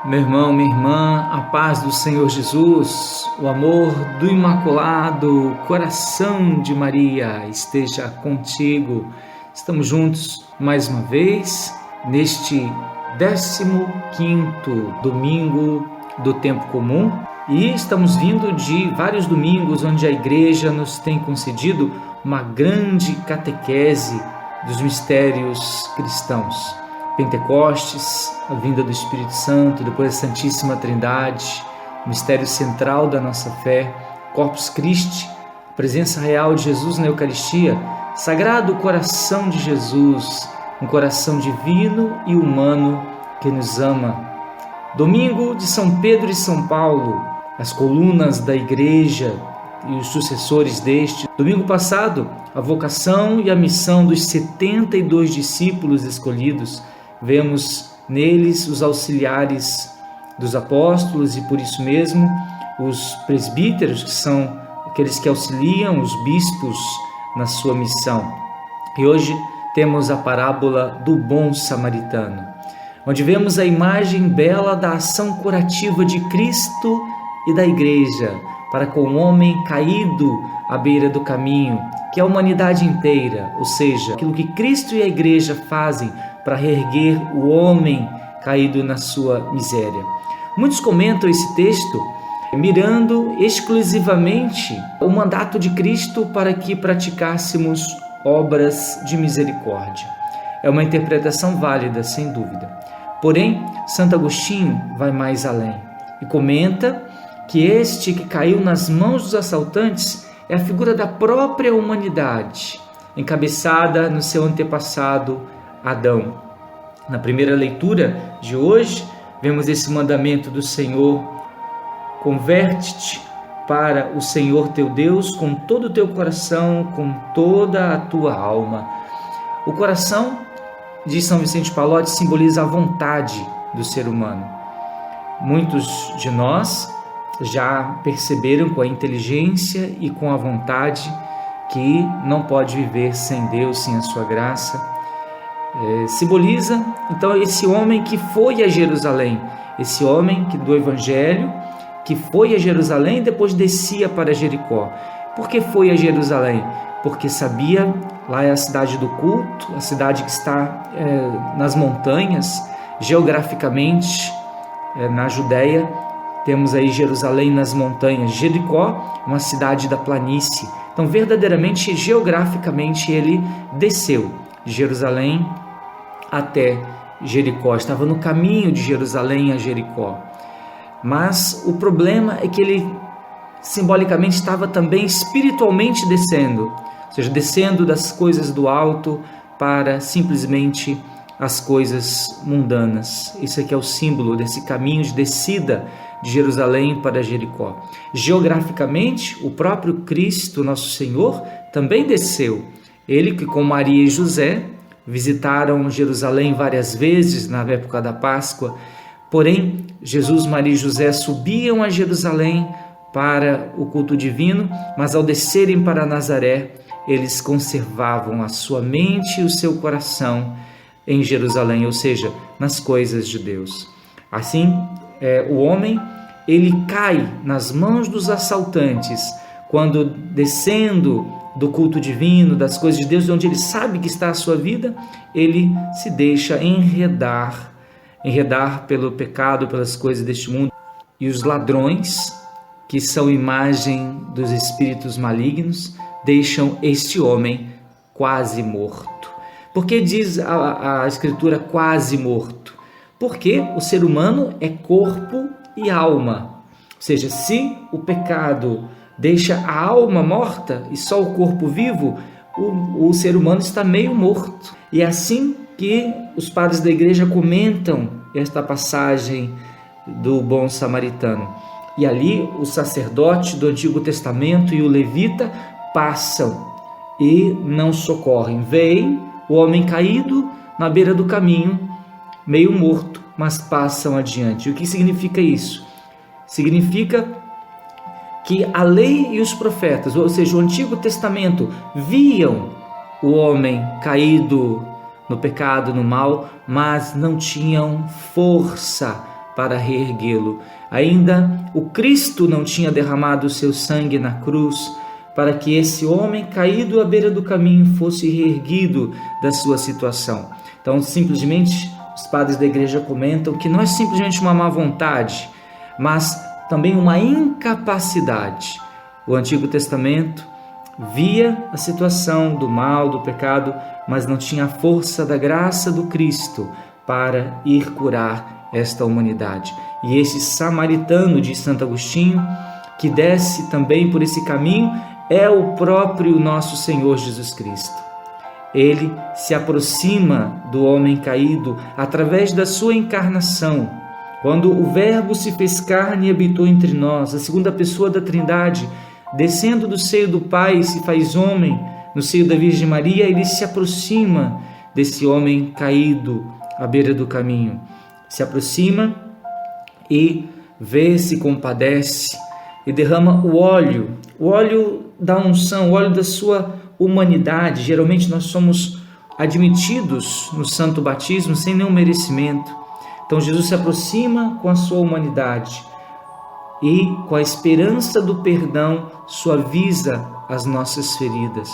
Meu irmão, minha irmã, a paz do Senhor Jesus, o amor do Imaculado Coração de Maria esteja contigo. Estamos juntos mais uma vez neste 15º domingo do tempo comum e estamos vindo de vários domingos onde a Igreja nos tem concedido uma grande catequese dos mistérios cristãos. Pentecostes, a vinda do Espírito Santo, depois a Santíssima Trindade, o mistério central da nossa fé, Corpus Christi, a presença real de Jesus na Eucaristia, Sagrado Coração de Jesus, um coração divino e humano que nos ama. Domingo de São Pedro e São Paulo, as colunas da Igreja e os sucessores deste. Domingo passado, a vocação e a missão dos 72 discípulos escolhidos. Vemos neles os auxiliares dos apóstolos e, por isso mesmo, os presbíteros, que são aqueles que auxiliam os bispos na sua missão. E hoje temos a parábola do bom samaritano, onde vemos a imagem bela da ação curativa de Cristo e da Igreja para com o homem caído à beira do caminho, que é a humanidade inteira, ou seja, aquilo que Cristo e a Igreja fazem para reerguer o homem caído na sua miséria. Muitos comentam esse texto mirando exclusivamente o mandato de Cristo para que praticássemos obras de misericórdia. É uma interpretação válida, sem dúvida. Porém, Santo Agostinho vai mais além e comenta que este que caiu nas mãos dos assaltantes é a figura da própria humanidade, encabeçada no seu antepassado Adão. Na primeira leitura de hoje, vemos esse mandamento do Senhor: converte-te para o Senhor teu Deus com todo o teu coração, com toda a tua alma. O coração, diz São Vicente Pallotti, simboliza a vontade do ser humano. Muitos de nós já perceberam com a inteligência e com a vontade que não pode viver sem Deus, sem a sua graça. Simboliza, então, esse homem que foi a Jerusalém, esse homem do Evangelho, que foi a Jerusalém e depois descia para Jericó. Por que foi a Jerusalém? Porque sabia, lá é a cidade do culto, a cidade que está nas montanhas, geograficamente, na Judéia, temos aí Jerusalém nas montanhas, Jericó, uma cidade da planície. Então, verdadeiramente, geograficamente, ele desceu de Jerusalém até Jericó, estava no caminho de Jerusalém a Jericó. Mas o problema é que ele simbolicamente estava também espiritualmente descendo, ou seja, descendo das coisas do alto para simplesmente as coisas mundanas. Isso aqui é o símbolo desse caminho de descida de Jerusalém para Jericó. Geograficamente, o próprio Cristo, nosso Senhor, também desceu. Ele que com Maria e José visitaram Jerusalém várias vezes na época da Páscoa. Porém, Jesus, Maria e José subiam a Jerusalém para o culto divino, mas ao descerem para Nazaré, eles conservavam a sua mente e o seu coração em Jerusalém, ou seja, nas coisas de Deus. Assim, o homem, ele cai nas mãos dos assaltantes quando, descendo do culto divino, das coisas de Deus, onde ele sabe que está a sua vida, ele se deixa enredar pelo pecado, pelas coisas deste mundo. E os ladrões, que são imagem dos espíritos malignos, deixam este homem quase morto. Por que diz a Escritura quase morto? Porque o ser humano é corpo e alma. Ou seja, se o pecado deixa a alma morta e só o corpo vivo, o ser humano está meio morto. E é assim que os padres da Igreja comentam esta passagem do bom samaritano. E ali o sacerdote do Antigo Testamento e o levita passam e não socorrem. Veem o homem caído na beira do caminho, meio morto, mas passam adiante. O que significa isso? Significa que a lei e os profetas, ou seja, o Antigo Testamento, viam o homem caído no pecado, no mal, mas não tinham força para reerguê-lo. Ainda o Cristo não tinha derramado o seu sangue na cruz para que esse homem caído à beira do caminho fosse reerguido da sua situação. Então, simplesmente, os padres da igreja comentam que não é simplesmente uma má vontade, mas também uma incapacidade. O Antigo Testamento via a situação do mal, do pecado, mas não tinha a força da graça do Cristo para ir curar esta humanidade. E esse samaritano, de Santo Agostinho, que desce também por esse caminho, é o próprio nosso Senhor Jesus Cristo. Ele se aproxima do homem caído através da sua encarnação. Quando o Verbo se fez carne e habitou entre nós, a segunda pessoa da Trindade, descendo do seio do Pai, se faz homem no seio da Virgem Maria, ele se aproxima desse homem caído à beira do caminho. Se aproxima e vê, se compadece e derrama o óleo da unção, o óleo da sua humanidade. Geralmente nós somos admitidos no santo batismo sem nenhum merecimento. Então Jesus se aproxima com a sua humanidade e com a esperança do perdão suaviza as nossas feridas.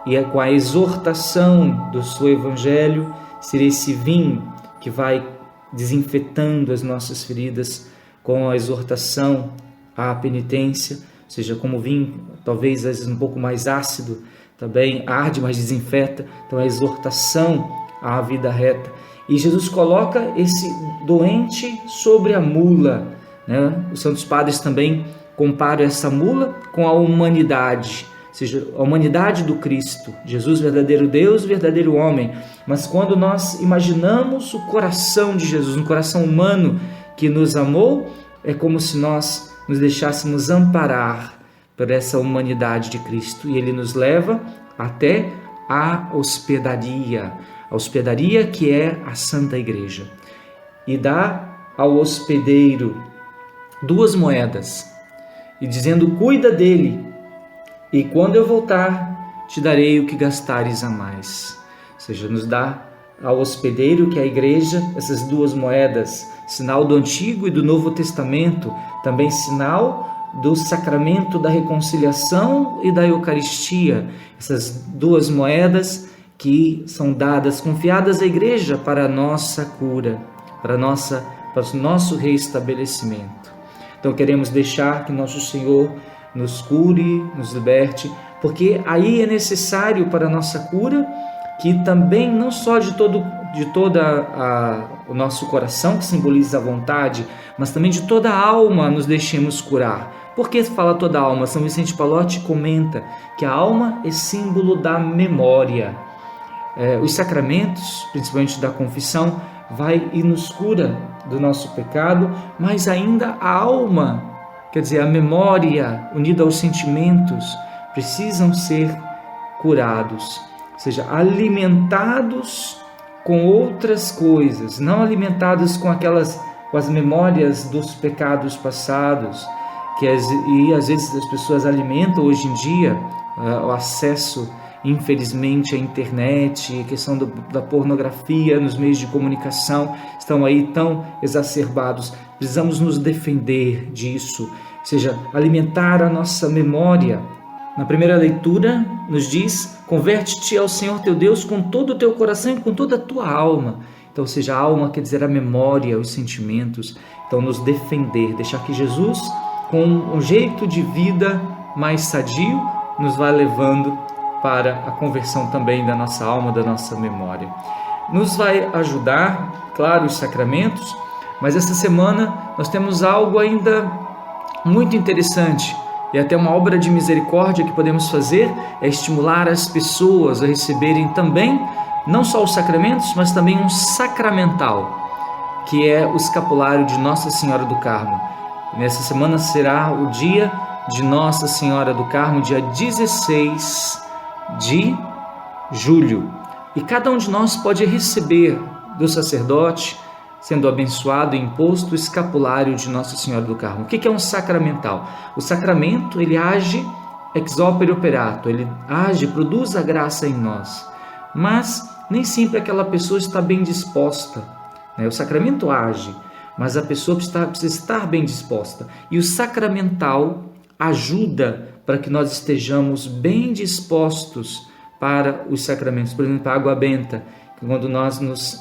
E é com a exortação do seu evangelho, ser esse vinho que vai desinfetando as nossas feridas, com a exortação à penitência, ou seja, como vinho, talvez às vezes um pouco mais ácido, também arde, mas desinfeta. Então a exortação à vida reta. E Jesus coloca esse doente sobre a mula, né? Os santos padres também comparam essa mula com a humanidade, ou seja, a humanidade do Cristo, Jesus, verdadeiro Deus, verdadeiro homem. Mas quando nós imaginamos o coração de Jesus, um coração humano que nos amou, é como se nós nos deixássemos amparar por essa humanidade de Cristo, e Ele nos leva até a hospedaria que é a Santa Igreja, e dá ao hospedeiro 2 moedas, e dizendo: cuida dele, e quando eu voltar, te darei o que gastares a mais. Ou seja, nos dá ao hospedeiro, que é a igreja, essas 2 moedas, sinal do Antigo e do Novo Testamento, também sinal do sacramento da reconciliação e da Eucaristia. Essas 2 moedas que são dadas, confiadas à igreja para a nossa cura, para o nosso reestabelecimento. Então queremos deixar que nosso Senhor nos cure, nos liberte, porque aí é necessário para a nossa cura que também não só de todo o nosso coração, que simboliza a vontade, mas também de toda a alma nos deixemos curar. Por que fala toda a alma? São Vicente Pallotti comenta que a alma é símbolo da memória. Os sacramentos, principalmente da confissão, vai e nos cura do nosso pecado, mas ainda a alma, quer dizer, a memória unida aos sentimentos, precisam ser curados, ou seja, alimentados com outras coisas, não alimentados com as memórias dos pecados passados, e às vezes as pessoas alimentam hoje em dia o acesso, infelizmente, à internet, a questão da pornografia nos meios de comunicação estão aí tão exacerbados. Precisamos nos defender disso, ou seja, alimentar a nossa memória. Na primeira leitura nos diz: converte-te ao Senhor teu Deus com todo o teu coração e com toda a tua alma. Então, ou seja, a alma quer dizer a memória, os sentimentos. Então, nos defender, deixar que Jesus, com um jeito de vida mais sadio, nos vai levando para a conversão também da nossa alma, da nossa memória. Nos vai ajudar, claro, os sacramentos, mas essa semana nós temos algo ainda muito interessante, e até uma obra de misericórdia que podemos fazer, é estimular as pessoas a receberem também, não só os sacramentos, mas também um sacramental, que é o escapulário de Nossa Senhora do Carmo. Nessa semana será o dia de Nossa Senhora do Carmo, dia 16 de julho. E cada um de nós pode receber do sacerdote, sendo abençoado e imposto, o escapulário de Nossa Senhora do Carmo. O que é um sacramental? O sacramento, ele age ex opere operato, ele age, produz a graça em nós, mas nem sempre aquela pessoa está bem disposta, né? O sacramento age, mas a pessoa precisa estar bem disposta. E o sacramental ajuda para que nós estejamos bem dispostos para os sacramentos. Por exemplo, a água benta, quando nós nos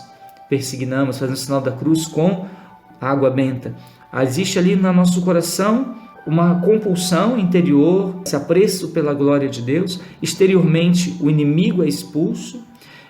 persignamos, fazendo o sinal da cruz com a água benta, existe ali no nosso coração uma compulsão interior, esse apreço pela glória de Deus. Exteriormente o inimigo é expulso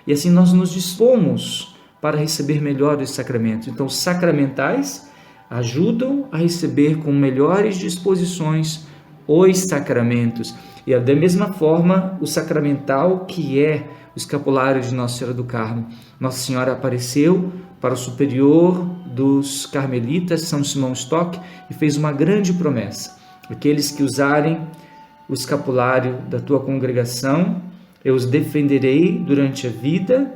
e assim nós nos dispomos para receber melhor os sacramentos. Então, os sacramentais ajudam a receber com melhores disposições os sacramentos. E da mesma forma, o sacramental, que é o escapulário de Nossa Senhora do Carmo. Nossa Senhora apareceu para o superior dos carmelitas, São Simão Stock, e fez uma grande promessa: aqueles que usarem o escapulário da tua congregação, eu os defenderei durante a vida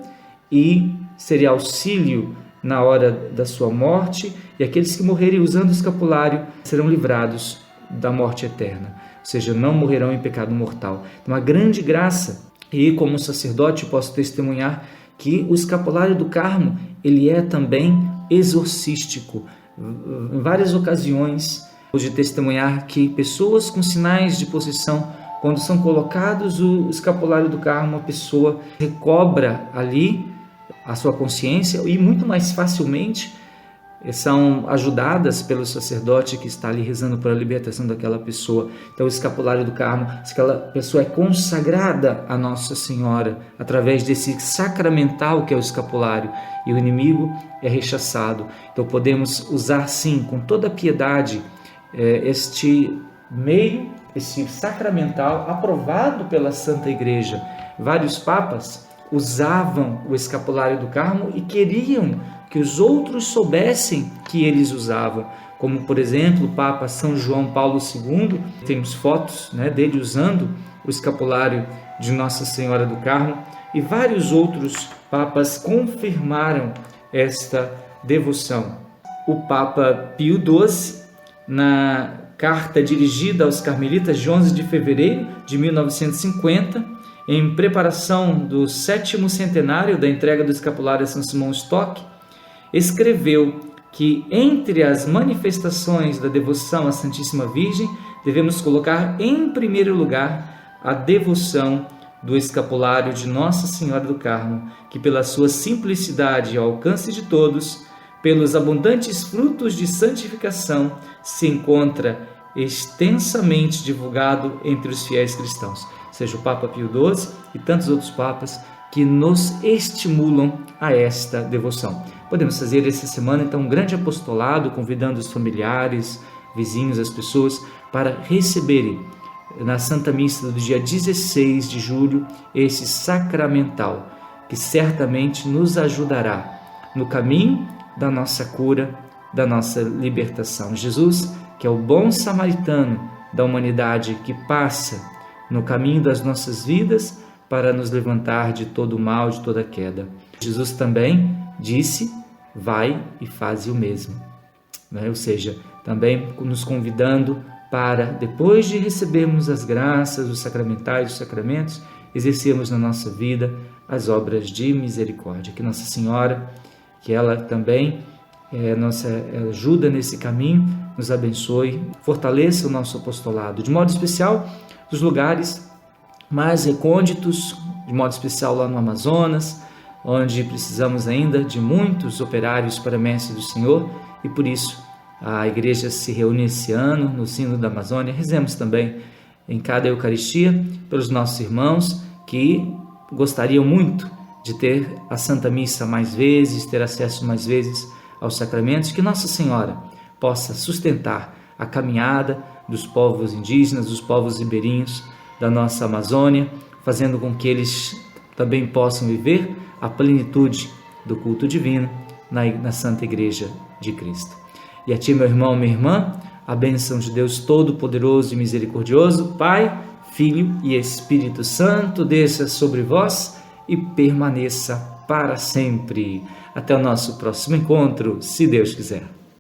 e serei auxílio na hora da sua morte, e aqueles que morrerem usando o escapulário serão livrados da morte eterna, ou seja, não morrerão em pecado mortal. Uma grande graça. E como sacerdote posso testemunhar que o escapulário do Carmo, ele é também exorcístico. Em várias ocasiões, pude testemunhar que pessoas com sinais de possessão, quando são colocados o escapulário do Carmo, a pessoa recobra ali a sua consciência e muito mais facilmente são ajudadas pelo sacerdote que está ali rezando pela libertação daquela pessoa. Então, o escapulário do Carmo, se aquela pessoa é consagrada a Nossa Senhora através desse sacramental que é o escapulário, e o inimigo é rechaçado. Então, podemos usar sim, com toda a piedade, este meio, esse sacramental aprovado pela Santa Igreja. Vários papas usavam o escapulário do Carmo e queriam que os outros soubessem que eles usavam, como por exemplo o Papa São João Paulo II, temos fotos dele usando o escapulário de Nossa Senhora do Carmo, e vários outros papas confirmaram esta devoção. O Papa Pio XII, na carta dirigida aos carmelitas de 11 de fevereiro de 1950, em preparação do 7º centenário da entrega do escapulário a São Simão Stock, escreveu que entre as manifestações da devoção à Santíssima Virgem devemos colocar em primeiro lugar a devoção do escapulário de Nossa Senhora do Carmo, que pela sua simplicidade e ao alcance de todos, pelos abundantes frutos de santificação, se encontra extensamente divulgado entre os fiéis cristãos. Seja o Papa Pio XII e tantos outros papas que nos estimulam a esta devoção. Podemos fazer essa semana, então, um grande apostolado, convidando os familiares, vizinhos, as pessoas, para receberem na Santa Missa do dia 16 de julho esse sacramental, que certamente nos ajudará no caminho da nossa cura, da nossa libertação. Jesus, que é o bom samaritano da humanidade, que passa no caminho das nossas vidas para nos levantar de todo o mal, de toda queda. Jesus também disse: vai e faze o mesmo. Ou seja, também nos convidando para, depois de recebermos as graças, os sacramentais, os sacramentos, exercermos na nossa vida as obras de misericórdia. Que Nossa Senhora, que ela também nossa ajuda nesse caminho, nos abençoe, fortaleça o nosso apostolado, de modo especial dos lugares mais recônditos, de modo especial lá no Amazonas, onde precisamos ainda de muitos operários para a messe do Senhor, e por isso a igreja se reúne esse ano no Sínodo da Amazônia. Rezemos também em cada Eucaristia pelos nossos irmãos que gostariam muito de ter a Santa Missa mais vezes, ter acesso mais vezes aos sacramentos, que Nossa Senhora possa sustentar a caminhada dos povos indígenas, dos povos ribeirinhos da nossa Amazônia, fazendo com que eles também possam viver a plenitude do culto divino na Santa Igreja de Cristo. E a ti, meu irmão, minha irmã, a bênção de Deus Todo-Poderoso e Misericordioso, Pai, Filho e Espírito Santo, desça sobre vós e permaneça para sempre. Até o nosso próximo encontro, se Deus quiser.